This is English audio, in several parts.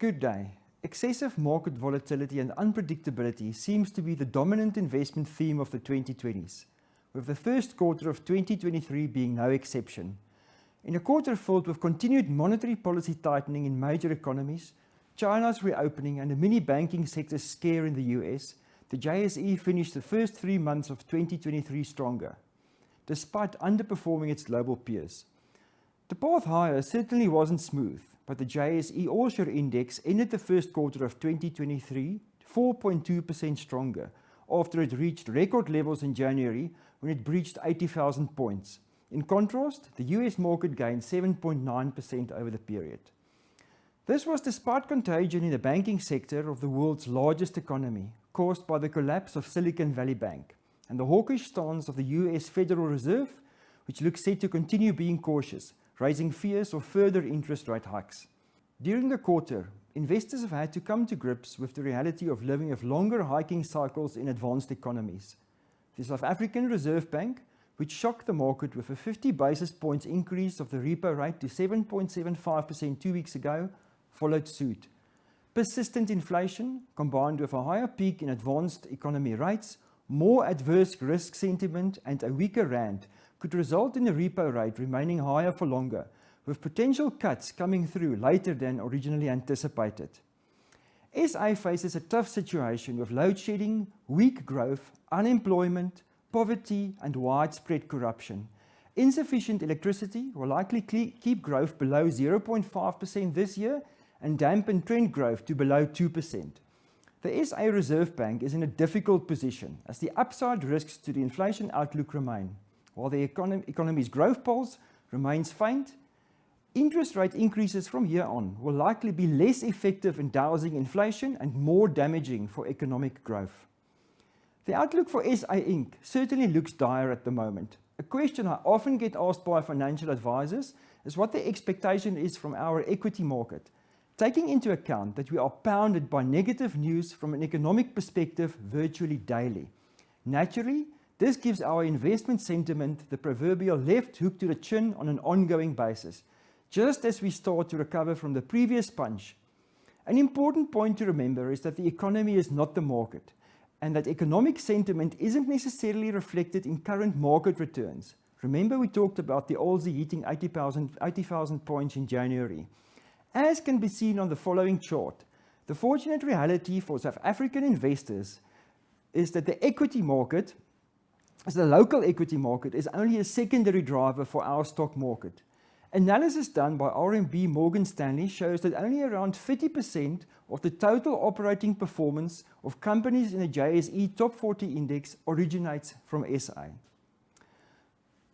Good day. Excessive market volatility and unpredictability seems to be the dominant investment theme of the 2020s, with the first quarter of 2023 being no exception. In a quarter filled with continued monetary policy tightening in major economies, China's reopening and a mini banking sector scare in the US, the JSE finished the first 3 months of 2023 stronger, despite underperforming its global peers. The path higher certainly wasn't smooth, but the JSE All-Share Index ended the first quarter of 2023 4.2% stronger after it reached record levels in January when it breached 80,000 points. In contrast, the US market gained 7.9% over the period. This was despite contagion in the banking sector of the world's largest economy, caused by the collapse of Silicon Valley Bank, and the hawkish stance of the US Federal Reserve, which looks set to continue being cautious, raising fears of further interest rate hikes. During the quarter, investors have had to come to grips with the reality of living with longer hiking cycles in advanced economies. The South African Reserve Bank, which shocked the market with a 50 basis points increase of the repo rate to 7.75% 2 weeks ago, followed suit. Persistent inflation, combined with a higher peak in advanced economy rates, more adverse risk sentiment and a weaker rand could result in the repo rate remaining higher for longer, with potential cuts coming through later than originally anticipated. SA faces a tough situation with load shedding, weak growth, unemployment, poverty and widespread corruption. Insufficient electricity will likely keep growth below 0.5% this year and dampen trend growth to below 2%. The SA Reserve Bank is in a difficult position as the upside risks to the inflation outlook remain. While the economy's growth pulse remains faint, interest rate increases from here on will likely be less effective in dousing inflation and more damaging for economic growth. The outlook for SA Inc. certainly looks dire at the moment. A question I often get asked by financial advisors is what the expectation is from our equity market, taking into account that we are pounded by negative news from an economic perspective virtually daily. Naturally, this gives our investment sentiment the proverbial left hook to the chin on an ongoing basis, just as we start to recover from the previous punch. An important point to remember is that the economy is not the market, and that economic sentiment isn't necessarily reflected in current market returns. Remember we talked about the Aussie hitting 80,000 points in January. As can be seen on the following chart, the fortunate reality for South African investors is that the local equity market is only a secondary driver for our stock market. Analysis done by RMB Morgan Stanley shows that only around 30% of the total operating performance of companies in the JSE Top 40 Index originates from SA.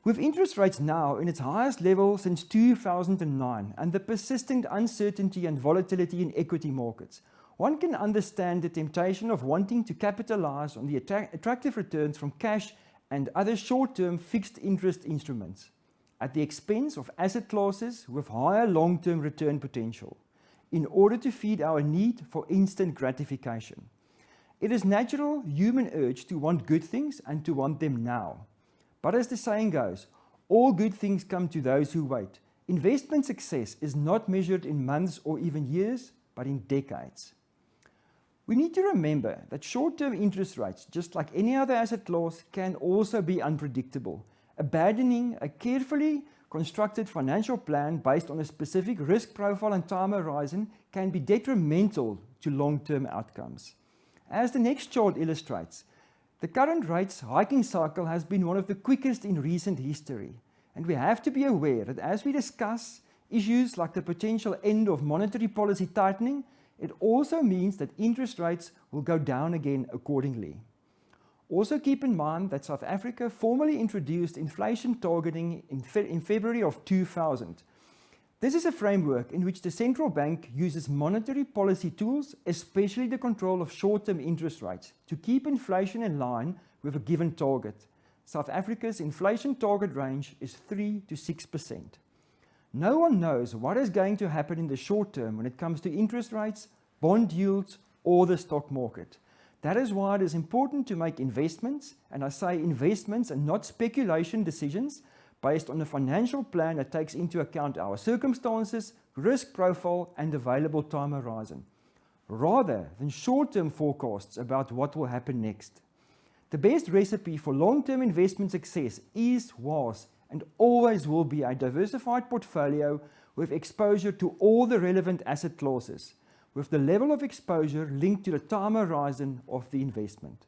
With interest rates now in its highest level since 2009 and the persistent uncertainty and volatility in equity markets, one can understand the temptation of wanting to capitalize on the attractive returns from cash and other short-term fixed interest instruments, at the expense of asset classes with higher long-term return potential, in order to feed our need for instant gratification. It is natural human urge to want good things and to want them now. But as the saying goes, all good things come to those who wait. Investment success is not measured in months or even years, but in decades. We need to remember that short-term interest rates, just like any other asset class, can also be unpredictable. Abandoning a carefully constructed financial plan based on a specific risk profile and time horizon can be detrimental to long-term outcomes. As the next chart illustrates, the current rates hiking cycle has been one of the quickest in recent history, and we have to be aware that as we discuss issues like the potential end of monetary policy tightening, it also means that interest rates will go down again accordingly. Also keep in mind that South Africa formally introduced inflation targeting in February of 2000. This is a framework in which the central bank uses monetary policy tools, especially the control of short-term interest rates, to keep inflation in line with a given target. South Africa's inflation target range is 3 to 6%. No one knows what is going to happen in the short term when it comes to interest rates, bond yields, or the stock market. That is why it is important to make investments, and I say investments and not speculation decisions, based on a financial plan that takes into account our circumstances, risk profile, and available time horizon, rather than short-term forecasts about what will happen next. The best recipe for long-term investment success is, was, and always will be a diversified portfolio with exposure to all the relevant asset classes, with the level of exposure linked to the time horizon of the investment.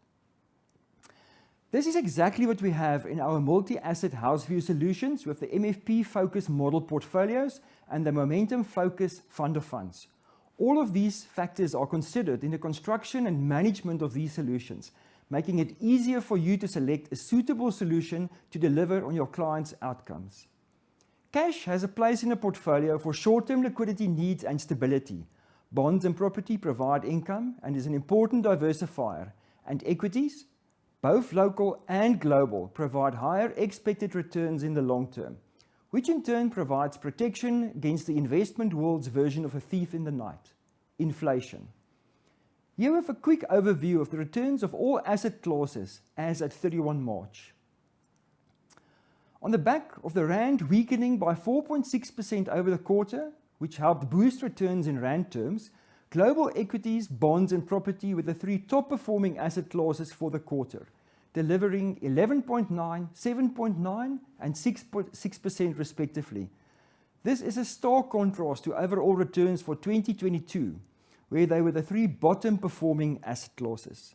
This is exactly what we have in our multi-asset house view solutions with the MFP focus model portfolios and the momentum focus fund of funds. All of these factors are considered in the construction and management of these solutions, making it easier for you to select a suitable solution to deliver on your clients' outcomes. Cash has a place in a portfolio for short-term liquidity needs and stability. Bonds and property provide income and is an important diversifier, and equities, both local and global, provide higher expected returns in the long term, which in turn provides protection against the investment world's version of a thief in the night, inflation. Here we have a quick overview of the returns of all asset classes as at 31 March. On the back of the rand weakening by 4.6% over the quarter, which helped boost returns in rand terms, global equities, bonds and property were the three top performing asset classes for the quarter, delivering 11.9%, 7.9% and 6% respectively. This is a stark contrast to overall returns for 2022, where they were the three bottom performing asset classes.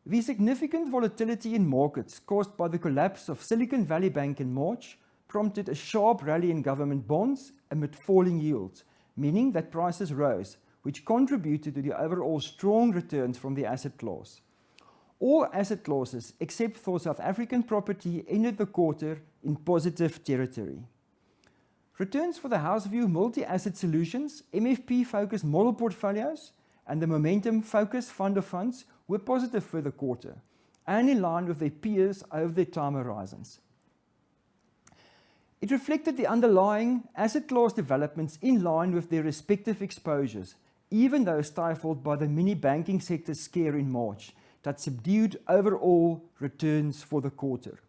The significant volatility in markets caused by the collapse of Silicon Valley Bank in March prompted a sharp rally in government bonds amid falling yields, meaning that prices rose, which contributed to the overall strong returns from the asset class. All asset classes, except for South African property, ended the quarter in positive territory. Returns for the house view multi-asset solutions, MFP focused model portfolios, and the momentum focused fund of funds were positive for the quarter and in line with their peers over their time horizons. It reflected the underlying asset class developments in line with their respective exposures, even though stifled by the mini banking sector scare in March that subdued overall returns for the quarter.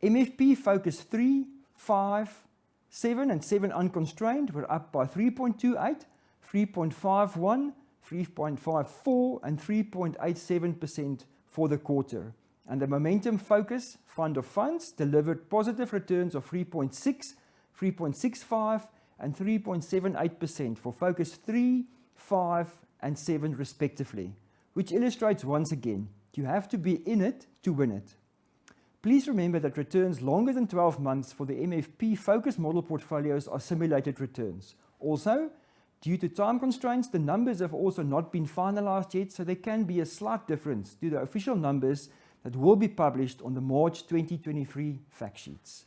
MFP focus 3, 5, 7 and 7 unconstrained were up by 3.28, 3.51, 3.54 and 3.87% for the quarter. And the momentum focus fund of funds delivered positive returns of 3.6, 3.65 and 3.78% for focus 3, 5 and 7 respectively, which illustrates once again, you have to be in it to win it. Please remember that returns longer than 12 months for the MFP focus model portfolios are simulated returns. Also, due to time constraints, the numbers have also not been finalized yet, so there can be a slight difference to the official numbers that will be published on the March 2023 fact sheets.